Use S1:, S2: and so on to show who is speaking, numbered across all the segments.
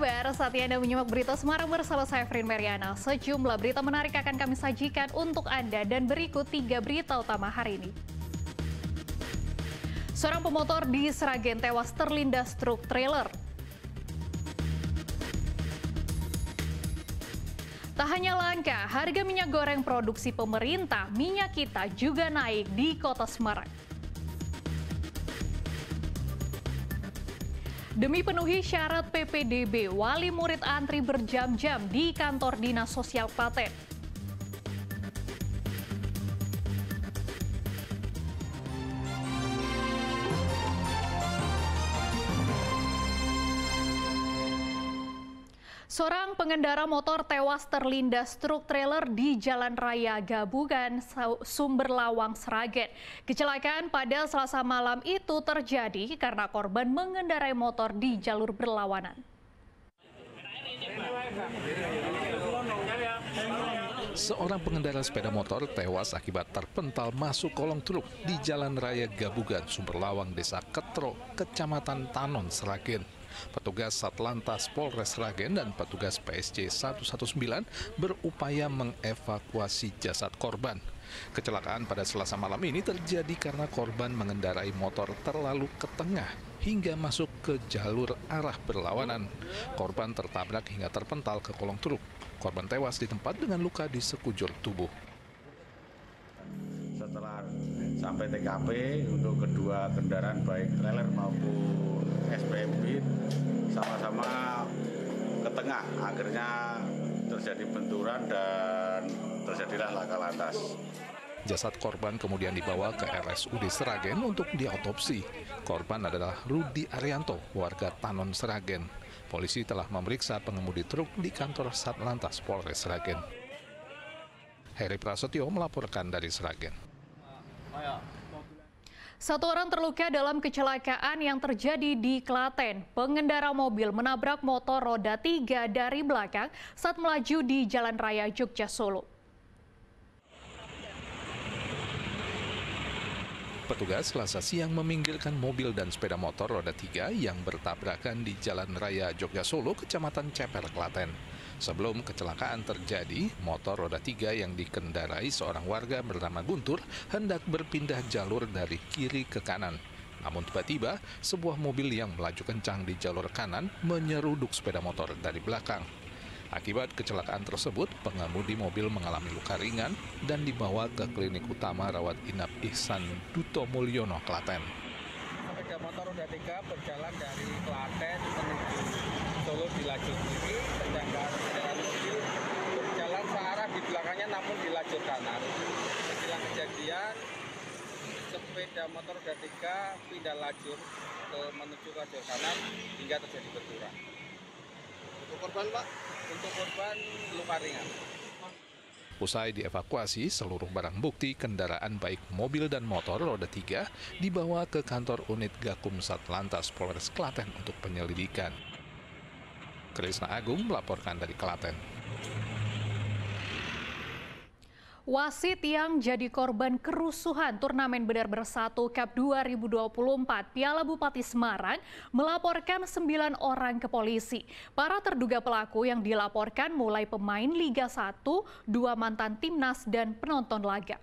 S1: kabar? Saatnya Anda menyimak berita Semarang bersama saya Frin Mariana. Sejumlah berita menarik akan kami sajikan untuk Anda dan berikut 3 berita utama hari ini. Seorang pemotor di Sragen tewas terlindas truk trailer. Tak hanya langka, harga minyak goreng produksi pemerintah, minyak kita juga naik di kota Semarang. Demi penuhi syarat PPDB, wali murid antri berjam-jam di kantor Dinas Sosial Klaten. Seorang pengendara motor tewas terlindas truk trailer di Jalan Raya Gabugan, Sumber Lawang, Sragen. Kecelakaan pada Selasa malam itu terjadi karena korban mengendarai motor di jalur berlawanan.
S2: Seorang pengendara sepeda motor tewas akibat terpental masuk kolong truk di Jalan Raya Gabugan, Sumber Lawang, Desa Ketro, Kecamatan Tanon, Sragen. Petugas Satlantas Polres Sragen dan petugas PSC 119 berupaya mengevakuasi jasad korban. Kecelakaan pada Selasa malam ini terjadi karena korban mengendarai motor terlalu ke tengah hingga masuk ke jalur arah berlawanan. Korban tertabrak hingga terpental ke kolong truk. Korban tewas di tempat dengan luka di sekujur tubuh.
S3: Setelah sampai TKP untuk kedua kendaraan baik trailer maupun SPM Beat sama-sama ke tengah, akhirnya terjadi benturan dan terjadilah laka lantas.
S2: Jasad korban kemudian dibawa ke RSUD Sragen untuk diautopsi. Korban adalah Rudi Arianto, warga Tanon, Sragen. Polisi telah memeriksa pengemudi truk di kantor Satlantas Polres Sragen. Heri Prasetyo melaporkan dari Sragen.
S1: Satu orang terluka dalam kecelakaan yang terjadi di Klaten. Pengendara mobil menabrak motor roda 3 dari belakang saat melaju di Jalan Raya Jogja Solo.
S2: Petugas Selasa siang meminggirkan mobil dan sepeda motor roda 3 yang bertabrakan di Jalan Raya Jogja Solo, Kecamatan Ceper, Klaten. Sebelum kecelakaan terjadi, motor roda 3 yang dikendarai seorang warga bernama Guntur hendak berpindah jalur dari kiri ke kanan. Namun tiba-tiba, sebuah mobil yang melaju kencang di jalur kanan menyeruduk sepeda motor dari belakang. Akibat kecelakaan tersebut, pengemudi mobil mengalami luka ringan dan dibawa ke klinik utama rawat inap Ihsan Duto Mulyono, Klaten.
S4: Sepeda motor roda 3 berjalan dari Klaten menuju Solo di lajur kiri, sedangkan kendaraan mobil berjalan searah di belakangnya namun di lajur kanan. Setelah kejadian, sepeda motor roda 3 pindah lajur menuju lajur kanan hingga terjadi benturan. Untuk korban, Pak? Untuk korban luka ringan.
S2: Usai dievakuasi, seluruh barang bukti kendaraan baik mobil dan motor roda 3 dibawa ke kantor unit Gakum Satlantas Polres Klaten untuk penyelidikan. Krisna Agung melaporkan dari Klaten.
S1: Wasit yang jadi korban kerusuhan turnamen Benar Bersatu Cup 2024 Piala Bupati Semarang melaporkan 9 orang ke polisi. Para terduga pelaku yang dilaporkan mulai pemain Liga 1, 2 mantan timnas, dan penonton laga.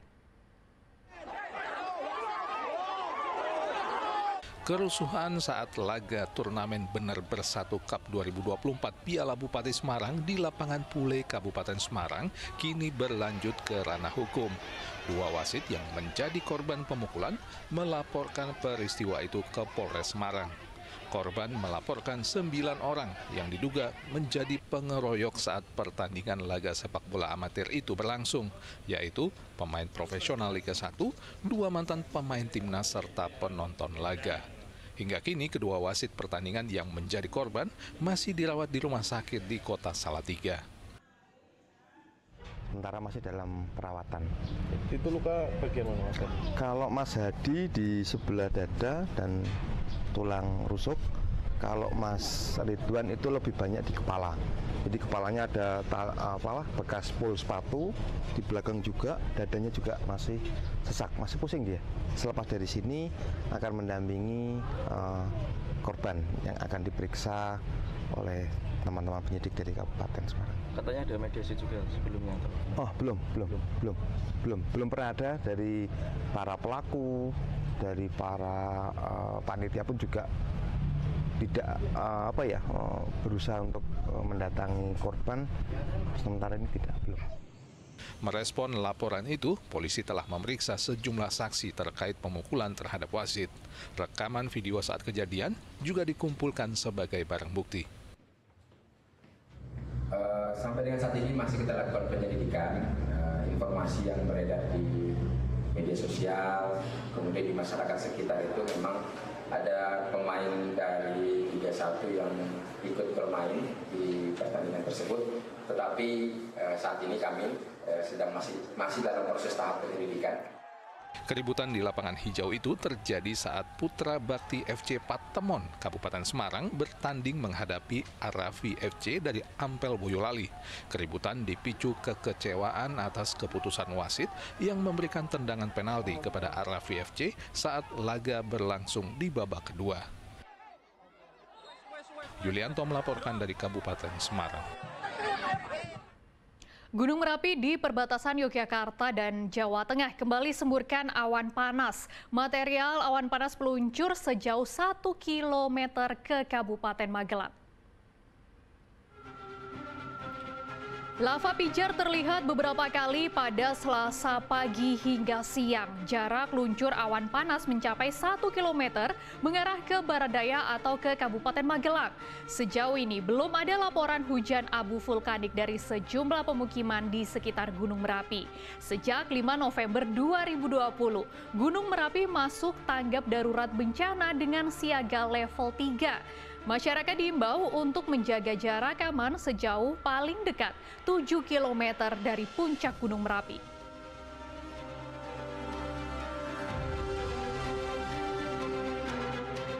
S2: Kerusuhan saat laga turnamen Benar Bersatu Cup 2024 Piala Bupati Semarang di lapangan Pule, Kabupaten Semarang kini berlanjut ke ranah hukum. 2 wasit yang menjadi korban pemukulan melaporkan peristiwa itu ke Polres Semarang. Korban melaporkan 9 orang yang diduga menjadi pengeroyok saat pertandingan laga sepak bola amatir itu berlangsung, yaitu pemain profesional Liga 1, 2 mantan pemain timnas, serta penonton laga. Hingga kini kedua wasit pertandingan yang menjadi korban masih dirawat di rumah sakit di Kota Salatiga.
S5: Sementara masih dalam perawatan.
S6: Itu luka bagian mana, Mas?
S5: Kalau Mas Hadi di sebelah dada dan tulang rusuk. Kalau Mas Ridwan itu lebih banyak di kepala. Jadi kepalanya ada bekas pul sepatu, di belakang juga, dadanya juga masih sesak, masih pusing dia. Selepas dari sini akan mendampingi korban yang akan diperiksa oleh teman-teman penyidik dari Kabupaten Semarang.
S6: Katanya ada mediasi juga sebelumnya.
S5: Oh, belum pernah ada dari para pelaku, dari para panitia pun juga tidak berusaha untuk mendatangi korban. Sementara ini belum.
S2: Merespon laporan itu, polisi telah memeriksa sejumlah saksi terkait pemukulan terhadap wasit. Rekaman video saat kejadian juga dikumpulkan sebagai barang bukti.
S7: Sampai dengan saat ini masih kita lakukan penyelidikan. Informasi yang beredar di media sosial, kemudian di masyarakat sekitar itu memang ada pemain dari Liga 1 yang ikut bermain di pertandingan tersebut. Tetapi saat ini kami sedang masih dalam proses tahap penyelidikan.
S2: Keributan di lapangan hijau itu terjadi saat Putra Bakti FC Patemon, Kabupaten Semarang bertanding menghadapi Arafi FC dari Ampel Boyolali. Keributan dipicu kekecewaan atas keputusan wasit yang memberikan tendangan penalti kepada Arafi FC saat laga berlangsung di babak kedua. Yulianto melaporkan dari Kabupaten Semarang.
S1: Gunung Merapi di perbatasan Yogyakarta dan Jawa Tengah kembali semburkan awan panas. Material awan panas meluncur sejauh 1 km ke Kabupaten Magelang. Lava pijar terlihat beberapa kali pada Selasa pagi hingga siang. Jarak luncur awan panas mencapai 1 km mengarah ke barat daya atau ke Kabupaten Magelang. Sejauh ini belum ada laporan hujan abu vulkanik dari sejumlah pemukiman di sekitar Gunung Merapi. Sejak 5 November 2020, Gunung Merapi masuk tanggap darurat bencana dengan siaga level 3. Masyarakat diimbau untuk menjaga jarak aman sejauh paling dekat 7 km dari puncak Gunung Merapi.